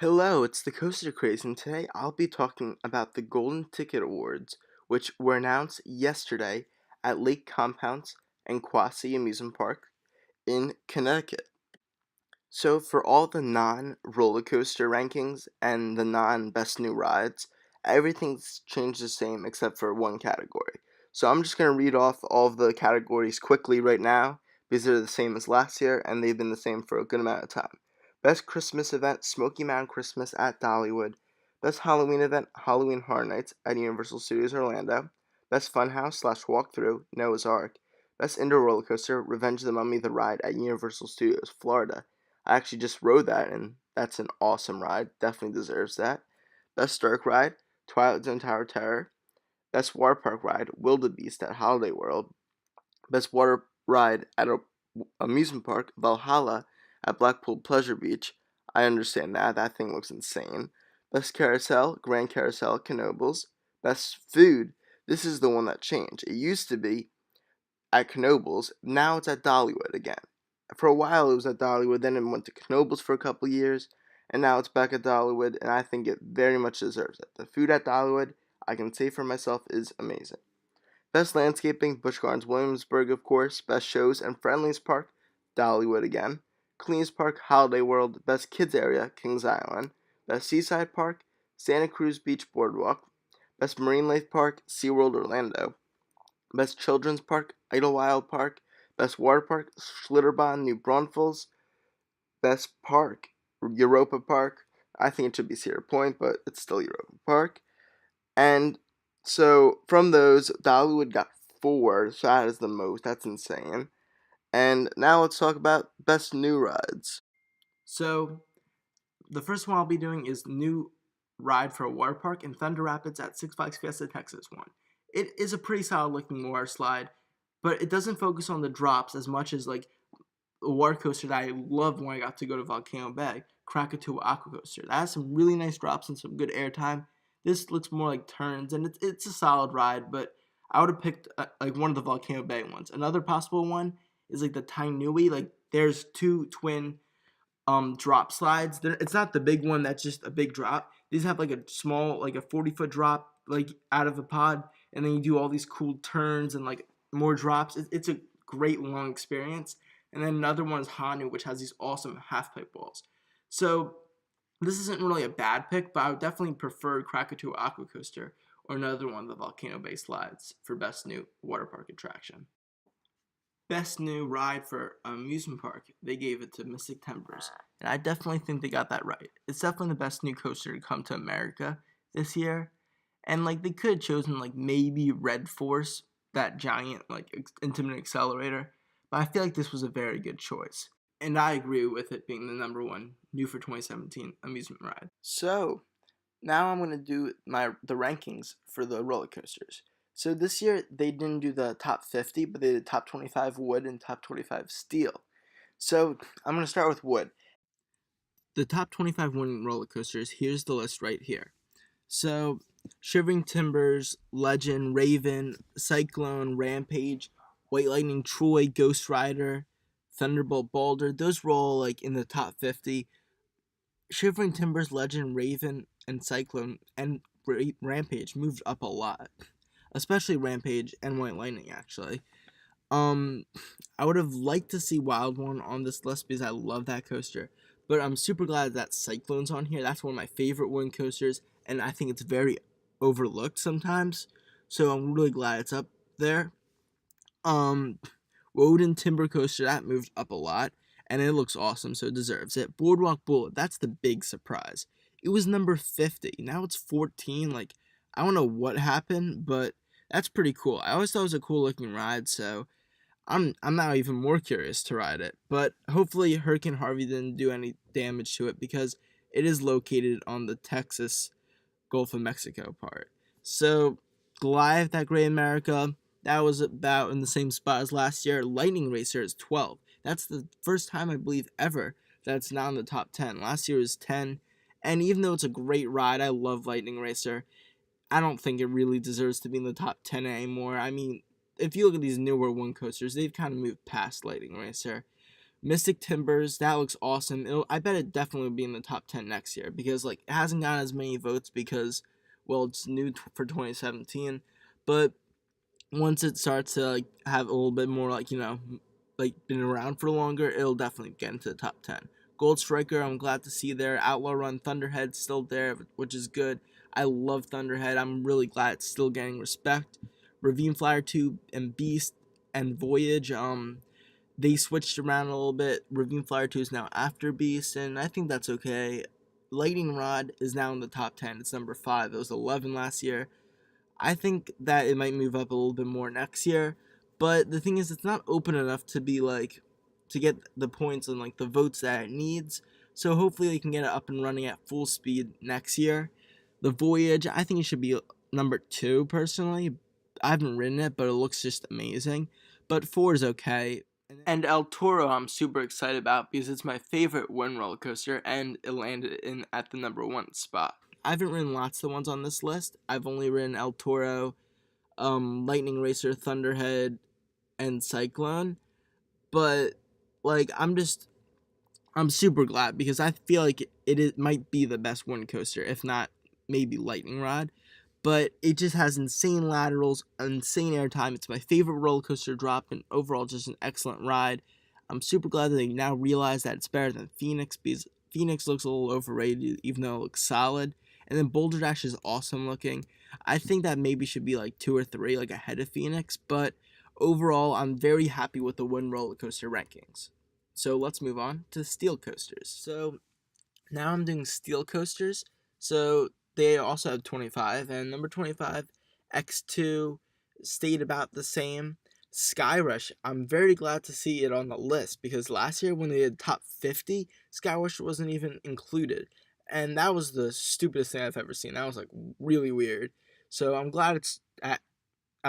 Hello, it's the Coaster Craze, and today I'll be talking about the Golden Ticket Awards, which were announced yesterday at Lake Compounce and Quasi Amusement Park in Connecticut. So, for all the non-roller coaster rankings and the non-best new rides, everything's changed the same except for one category. So, I'm just going to read off all of the categories quickly right now because they're the same as last year and they've been the same for a good amount of time. Best Christmas event, Smoky Mountain Christmas at Dollywood. Best Halloween event, Halloween Horror Nights at Universal Studios Orlando. Best Funhouse slash Walkthrough, Noah's Ark. Best Indoor Roller Coaster, Revenge of the Mummy the Ride at Universal Studios, Florida. I actually just rode that, and that's an awesome ride. Definitely deserves that. Best Dark Ride, Twilight Zone Tower of Terror. Best Water Park Ride, Wildebeest at Holiday World. Best Water Ride at a amusement park, Valhalla at Blackpool Pleasure Beach. I understand that. That thing looks insane. Best Carousel, Grand Carousel at Knoebels. Best Food, this is the one that changed. It used to be at Knoebels. Now it's at Dollywood again. For a while it was at Dollywood, then it went to Knoebels for a couple years, and now it's back at Dollywood, and I think it very much deserves it. The food at Dollywood, I can say for myself, is amazing. Best Landscaping, Busch Gardens Williamsburg, of course. Best Shows and Friendliest Park, Dollywood again. Cleanest Park, Holiday World. Best Kids Area, Kings Island. Best Seaside Park, Santa Cruz Beach Boardwalk. Best Marine Life Park, SeaWorld Orlando. Best Children's Park, Idlewild Park. Best Water Park, Schlitterbahn, New Braunfels. Best Park, Europa Park. I think it should be Cedar Point, but it's still Europa Park. And so from those, Dollywood got four, so that is the most. That's insane. And now let's talk about best new rides. So the first one I'll be doing is new ride for a water park in Thunder Rapids at Six Flags Fiesta Texas one. It is a pretty solid looking water slide, but it doesn't focus on the drops as much as like a water coaster that I loved when I got to go to Volcano Bay, Krakatoa Aqua Coaster. That has some really nice drops and some good airtime. This looks more like turns, and it's a solid ride, but I would have picked like one of the Volcano Bay ones. Another possible one is like the Tainui. Like there's two twin drop slides. It's not the big one that's just a big drop. These have like a small, like a 40-foot drop, like out of a pod, and then you do all these cool turns and like more drops. It's a great long experience. And then another one is Hanu, which has these awesome half pipe walls. So this isn't really a bad pick, but I would definitely prefer Krakatoa Aqua Coaster or another one of the Volcano Bay slides for best new water park attraction. Best new ride for amusement park, they gave it to Mystic Timbers. And I definitely think they got that right. It's definitely the best new coaster to come to America this year. And like they could have chosen like maybe Red Force, that giant like intimate accelerator. But I feel like this was a very good choice. And I agree with it being the number one new for 2017 amusement ride. So now I'm gonna do the rankings for the roller coasters. So this year they didn't do the top 50, but they did top 25 wood and top 25 steel. So I'm gonna start with wood. The top 25 winning roller coasters, here's the list right here. So, Shivering Timbers, Legend, Raven, Cyclone, Rampage, White Lightning, Troy, Ghost Rider, Thunderbolt, Boulder, those were all like in the top 50. Shivering Timbers, Legend, Raven, and Cyclone and Rampage moved up a lot, especially Rampage and White Lightning actually. Um, I would have liked to see Wild One on this list because I love that coaster. But I'm super glad that Cyclone's on here. That's one of my favorite wind coasters, and I think it's very overlooked sometimes. So I'm really glad it's up there. Um, Woden Timber Coaster, that moved up a lot, and it looks awesome, so it deserves it. Boardwalk Bullet, that's the big surprise. It was number 50. Now it's 14. Like, I don't know what happened, but that's pretty cool. I always thought it was a cool looking ride, so I'm now even more curious to ride it. But hopefully Hurricane Harvey didn't do any damage to it because it is located on the Texas Gulf of Mexico part. So Goliath at Great America, that was about in the same spot as last year. Lightning Racer is 12. That's the first time I believe ever that's not in the top 10. Last year was 10. And even though it's a great ride, I love Lightning Racer. I don't think it really deserves to be in the top 10 anymore. I mean, if you look at these newer one coasters, they've kind of moved past Lightning Racer. Mystic Timbers, that looks awesome. I bet it definitely will be in the top 10 next year because like it hasn't gotten as many votes because well it's new for 2017, but once it starts to like have a little bit more like like been around for longer, it'll definitely get into the top 10. Gold Striker, I'm glad to see there. Outlaw Run Thunderhead still there, which is good. I love Thunderhead. I'm really glad it's still getting respect. Ravine Flyer 2 and Beast and Voyage, they switched around a little bit. Ravine Flyer 2 is now after Beast, and I think that's okay. Lightning Rod is now in the top 10. It's number 5. It was 11 last year. I think that it might move up a little bit more next year, but the thing is, it's not open enough to be like to get the points and like the votes that it needs. So hopefully they can get it up and running at full speed next year. The Voyage, I think it should be number 2 personally. I haven't ridden it, but it looks just amazing. But 4 is okay. And El Toro, I'm super excited about because it's my favorite wind roller coaster, and it landed in at the number 1 spot. I haven't ridden lots of the ones on this list. I've only ridden El Toro, Lightning Racer, Thunderhead, and Cyclone. But like, I'm super glad because I feel like it might be the best wind coaster, if not maybe Lightning Rod. But it just has insane laterals, insane airtime. It's my favorite roller coaster drop, and overall just an excellent ride. I'm super glad that they now realize that it's better than Phoenix because Phoenix looks a little overrated, even though it looks solid. And then Boulder Dash is awesome looking. I think that maybe should be like 2 or 3, like ahead of Phoenix. But overall, I'm very happy with the wind roller coaster rankings. So let's move on to steel coasters. So now I'm doing steel coasters. So they also have 25, and number 25, X2, stayed about the same. Skyrush, I'm very glad to see it on the list because last year when they did top 50, Skyrush wasn't even included. And that was the stupidest thing I've ever seen. That was like really weird. So I'm glad it's at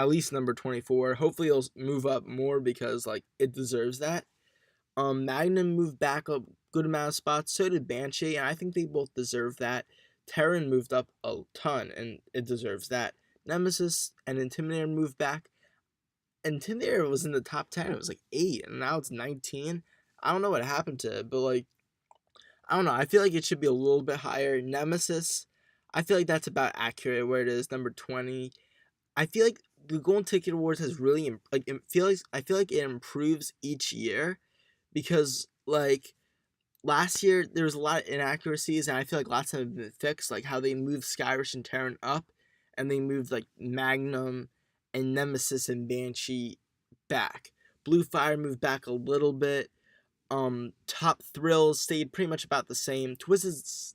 least number 24. Hopefully it'll move up more because like it deserves that. Magnum moved back a good amount of spots. So did Banshee, and I think they both deserve that. Terran moved up a ton, and it deserves that. Nemesis and Intimidator moved back. Intimidator was in the top 10. It was like 8, and now it's 19. I don't know what happened to it, but like, I don't know. I feel like it should be a little bit higher. Nemesis, I feel like that's about accurate where it is, number 20. I feel like the Golden Ticket Awards has really I feel like it improves each year because like last year there was a lot of inaccuracies and I feel like lots of them have been fixed, like how they moved Skyrish and Terran up and they moved like Magnum and Nemesis and Banshee back. Blue Fire moved back a little bit. Top Thrills stayed pretty much about the same. Twisted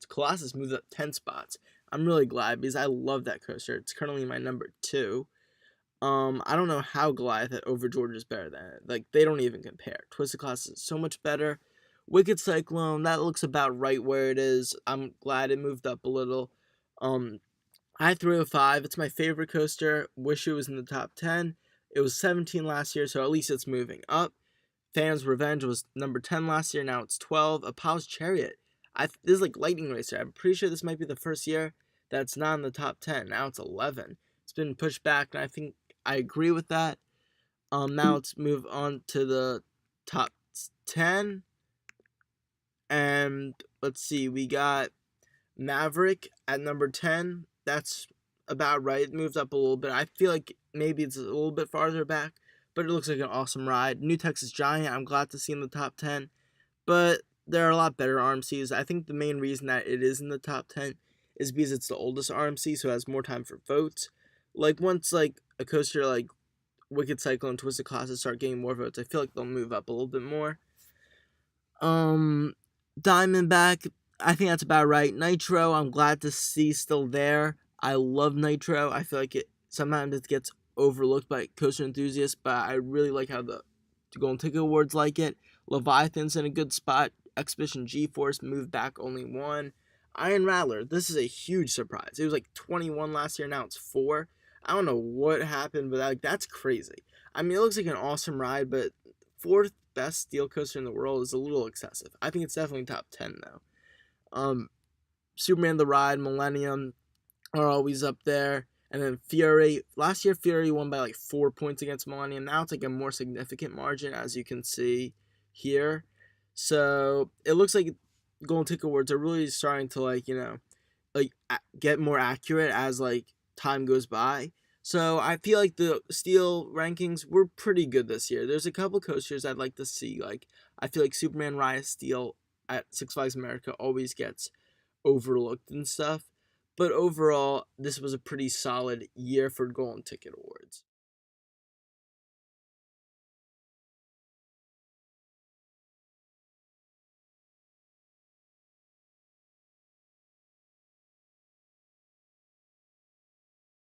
Colossus moved up 10 spots. I'm really glad because I love that coaster. It's currently my number 2. I don't know how Goliath at Over George is better than it. Like, they don't even compare. Twisted Class is so much better. Wicked Cyclone, that looks about right where it is. I'm glad it moved up a little. I-305, it's my favorite coaster. Wish it was in the top 10. It was 17 last year, so at least it's moving up. Phantom's Revenge was number 10 last year, now it's 12. Apollo's Chariot, this is like Lightning Racer. I'm pretty sure this might be the first year that's not in the top 10. Now it's 11. It's been pushed back, and I think I agree with that. Now let's move on to the top 10. And let's see, we got Maverick at number 10. That's about right. It moved up a little bit. I feel like maybe it's a little bit farther back, but it looks like an awesome ride. New Texas Giant, I'm glad to see in the top 10. But there are a lot better RMCs. I think the main reason that it is in the top 10 is because it's the oldest RMC, so it has more time for votes. Like, once, like, a coaster like Wicked Cycle and Twisted Colossus start getting more votes, I feel like they'll move up a little bit more. Diamondback, I think that's about right. Nitro, I'm glad to see still there. I love Nitro. I feel like it sometimes it gets overlooked by coaster enthusiasts, but I really like how the Golden Ticket Awards like it. Leviathan's in a good spot. Expedition G-Force moved back only 1. Iron Rattler, this is a huge surprise. It was like 21 last year, now it's 4. I don't know what happened, but like that's crazy. I mean, it looks like an awesome ride, but 4th best steel coaster in the world is a little excessive. I think it's definitely top 10 though. Superman the Ride, Millennium are always up there. And then Fury. Last year, Fury won by like 4 points against Millennium. Now it's like a more significant margin, as you can see here. So it looks like Golden Ticket Awards are really starting to get more accurate as like time goes by. So I feel like the steel rankings were pretty good this year. There's a couple coasters I'd like to see. Like I feel like Superman Raya Steel at Six Flags America always gets overlooked and stuff. But overall, this was a pretty solid year for Golden Ticket Awards.